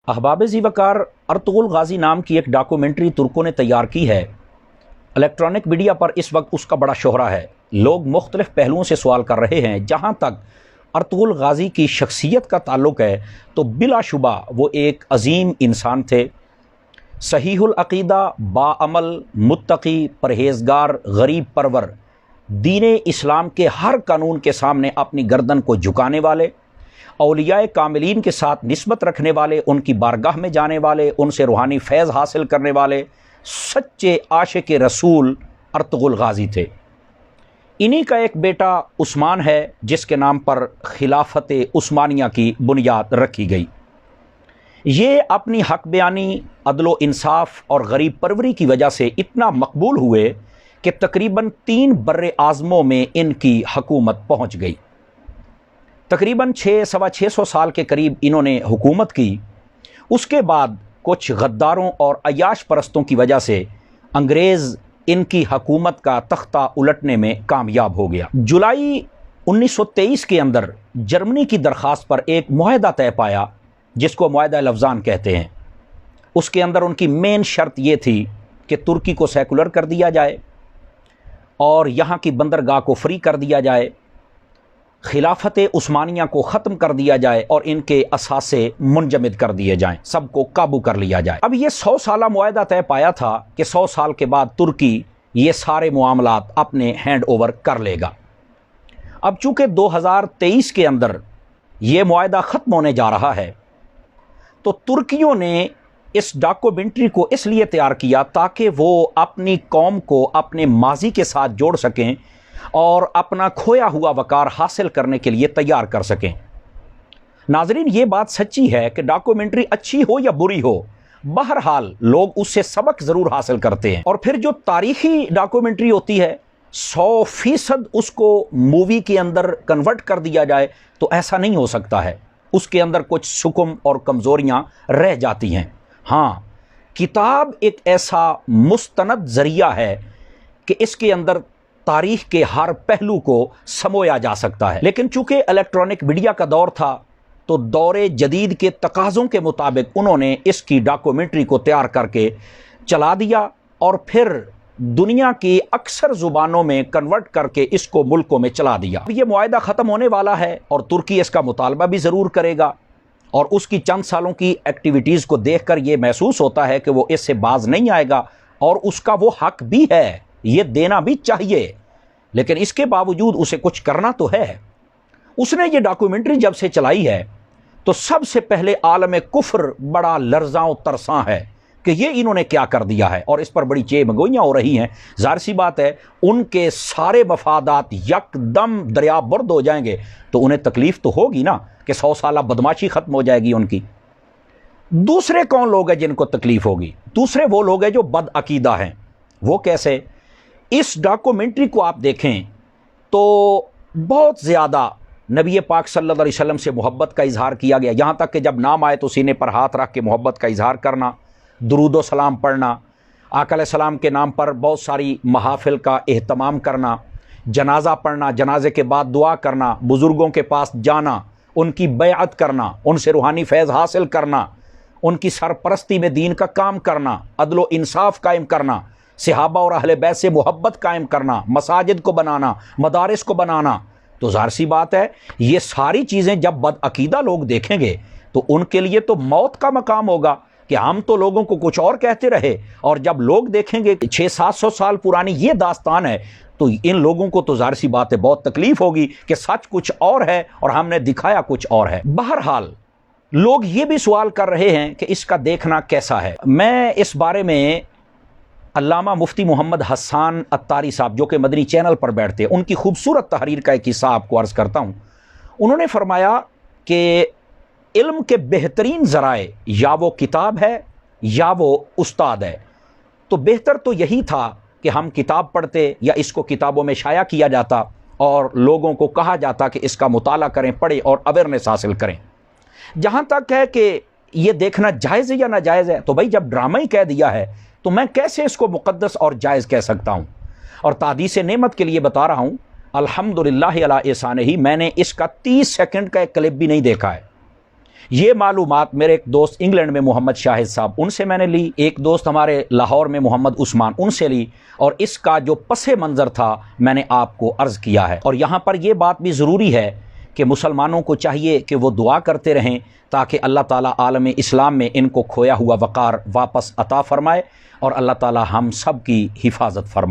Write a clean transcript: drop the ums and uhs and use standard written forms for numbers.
احباب ذی وقار Ertugrul Ghazi نام کی ایک ڈاکومنٹری ترکوں نے تیار کی ہے۔ الیکٹرانک میڈیا پر اس وقت اس کا بڑا شہرہ ہے۔ لوگ مختلف پہلوؤں سے سوال کر رہے ہیں۔ جہاں تک ارطغرل غازی کی شخصیت کا تعلق ہے تو بلا شبہ وہ ایک عظیم انسان تھے، صحیح العقیدہ، باعمل، متقی، پرہیزگار، غریب پرور، دین اسلام کے ہر قانون کے سامنے اپنی گردن کو جھکانے والے، اولیاء کاملین کے ساتھ نسبت رکھنے والے، ان کی بارگاہ میں جانے والے، ان سے روحانی فیض حاصل کرنے والے سچے عاشق رسول ارطغرل غازی تھے۔ انہی کا ایک بیٹا عثمان ہے جس کے نام پر خلافت عثمانیہ کی بنیاد رکھی گئی۔ یہ اپنی حق بیانی، عدل و انصاف اور غریب پروری کی وجہ سے اتنا مقبول ہوئے کہ تقریباً 3 بر اعظموں میں ان کی حکومت پہنچ گئی۔ تقریباً 600 سال کے قریب انہوں نے حکومت کی۔ اس کے بعد کچھ غداروں اور عیاش پرستوں کی وجہ سے انگریز ان کی حکومت کا تختہ الٹنے میں کامیاب ہو گیا۔ جولائی 1923 کے اندر جرمنی کی درخواست پر ایک معاہدہ طے پایا جس کو معاہدہ لوزان کہتے ہیں۔ اس کے اندر ان کی مین شرط یہ تھی کہ ترکی کو سیکولر کر دیا جائے اور یہاں کی بندرگاہ کو فری کر دیا جائے، خلافت عثمانیہ کو ختم کر دیا جائے اور ان کے اثاثے منجمد کر دیے جائیں، سب کو قابو کر لیا جائے۔ اب یہ 100 سالہ معاہدہ طے پایا تھا کہ 100 سال کے بعد ترکی یہ سارے معاملات اپنے ہینڈ اوور کر لے گا۔ اب چونکہ 2023 کے اندر یہ معاہدہ ختم ہونے جا رہا ہے تو ترکیوں نے اس ڈاکومنٹری کو اس لیے تیار کیا تاکہ وہ اپنی قوم کو اپنے ماضی کے ساتھ جوڑ سکیں اور اپنا کھویا ہوا وقار حاصل کرنے کے لیے تیار کر سکیں۔ ناظرین، یہ بات سچی ہے کہ ڈاکومنٹری اچھی ہو یا بری ہو، بہرحال لوگ اس سے سبق ضرور حاصل کرتے ہیں۔ اور پھر جو تاریخی ڈاکومنٹری ہوتی ہے 100% اس کو مووی کے اندر کنورٹ کر دیا جائے تو ایسا نہیں ہو سکتا ہے، اس کے اندر کچھ سکم اور کمزوریاں رہ جاتی ہیں۔ ہاں، کتاب ایک ایسا مستند ذریعہ ہے کہ اس کے اندر تاریخ کے ہر پہلو کو سمویا جا سکتا ہے، لیکن چونکہ الیکٹرانک میڈیا کا دور تھا تو دور جدید کے تقاضوں کے مطابق انہوں نے اس کی ڈاکومنٹری کو تیار کر کے چلا دیا اور پھر دنیا کی اکثر زبانوں میں کنورٹ کر کے اس کو ملکوں میں چلا دیا۔ یہ معاہدہ ختم ہونے والا ہے اور ترکی اس کا مطالبہ بھی ضرور کرے گا، اور اس کی چند سالوں کی ایکٹیویٹیز کو دیکھ کر یہ محسوس ہوتا ہے کہ وہ اس سے باز نہیں آئے گا، اور اس کا وہ حق بھی ہے، یہ دینا بھی چاہیے، لیکن اس کے باوجود اسے کچھ کرنا تو ہے۔ اس نے یہ ڈاکومنٹری جب سے چلائی ہے تو سب سے پہلے عالم کفر بڑا لرزاں و ترساں ہے کہ یہ انہوں نے کیا کر دیا ہے، اور اس پر بڑی چیمگوئیاں ہو رہی ہیں۔ ظاہر سی بات ہے ان کے سارے مفادات یک دم دریا برد ہو جائیں گے تو انہیں تکلیف تو ہوگی نا کہ 100 سالہ بدماشی ختم ہو جائے گی ان کی۔ دوسرے کون لوگ ہیں جن کو تکلیف ہوگی؟ دوسرے وہ لوگ ہیں جو بد عقیدہ ہیں۔ وہ کیسے؟ اس ڈاکومنٹری کو آپ دیکھیں تو بہت زیادہ نبی پاک صلی اللہ علیہ وسلم سے محبت کا اظہار کیا گیا، یہاں تک کہ جب نام آئے تو سینے پر ہاتھ رکھ کے محبت کا اظہار کرنا، درود و سلام پڑھنا، آقا علیہ السلام کے نام پر بہت ساری محافل کا اہتمام کرنا، جنازہ پڑھنا، جنازے کے بعد دعا کرنا، بزرگوں کے پاس جانا، ان کی بیعت کرنا، ان سے روحانی فیض حاصل کرنا، ان کی سرپرستی میں دین کا کام کرنا، عدل و انصاف قائم کرنا، صحابہ اور اہل بیت سے محبت قائم کرنا، مساجد کو بنانا، مدارس کو بنانا۔ تو ظاہر سی بات ہے یہ ساری چیزیں جب بد عقیدہ لوگ دیکھیں گے تو ان کے لیے تو موت کا مقام ہوگا کہ ہم تو لوگوں کو کچھ اور کہتے رہے، اور جب لوگ دیکھیں گے 600-700 سال پرانی یہ داستان ہے تو ان لوگوں کو تو ظاہر سی بات ہے بہت تکلیف ہوگی کہ سچ کچھ اور ہے اور ہم نے دکھایا کچھ اور ہے۔ بہرحال لوگ یہ بھی سوال کر رہے ہیں کہ اس کا دیکھنا کیسا ہے۔ میں اس بارے میں علامہ مفتی محمد حسان عطاری صاحب جو کہ مدنی چینل پر بیٹھتے ہیں، ان کی خوبصورت تحریر کا ایک حصہ آپ کو عرض کرتا ہوں۔ انہوں نے فرمایا کہ علم کے بہترین ذرائع یا وہ کتاب ہے یا وہ استاد ہے، تو بہتر تو یہی تھا کہ ہم کتاب پڑھتے یا اس کو کتابوں میں شائع کیا جاتا اور لوگوں کو کہا جاتا کہ اس کا مطالعہ کریں، پڑھیں اور اویئرنیس حاصل کریں۔ جہاں تک ہے کہ یہ دیکھنا جائز ہے یا ناجائز ہے، تو بھائی جب ڈرامہ ہی کہہ دیا ہے تو میں کیسے اس کو مقدس اور جائز کہہ سکتا ہوں؟ اور تحدیث نعمت کے لیے بتا رہا ہوں، الحمدللہ علی احسانہ، میں نے اس کا 30 سیکنڈ کا ایک کلپ بھی نہیں دیکھا ہے۔ یہ معلومات میرے ایک دوست انگلینڈ میں محمد شاہد صاحب ان سے میں نے لی، ایک دوست ہمارے لاہور میں محمد عثمان ان سے لی، اور اس کا جو پس منظر تھا میں نے آپ کو عرض کیا ہے۔ اور یہاں پر یہ بات بھی ضروری ہے کہ مسلمانوں کو چاہیے کہ وہ دعا کرتے رہیں تاکہ اللہ تعالیٰ عالم اسلام میں ان کو کھویا ہوا وقار واپس عطا فرمائے، اور اللہ تعالیٰ ہم سب کی حفاظت فرمائے۔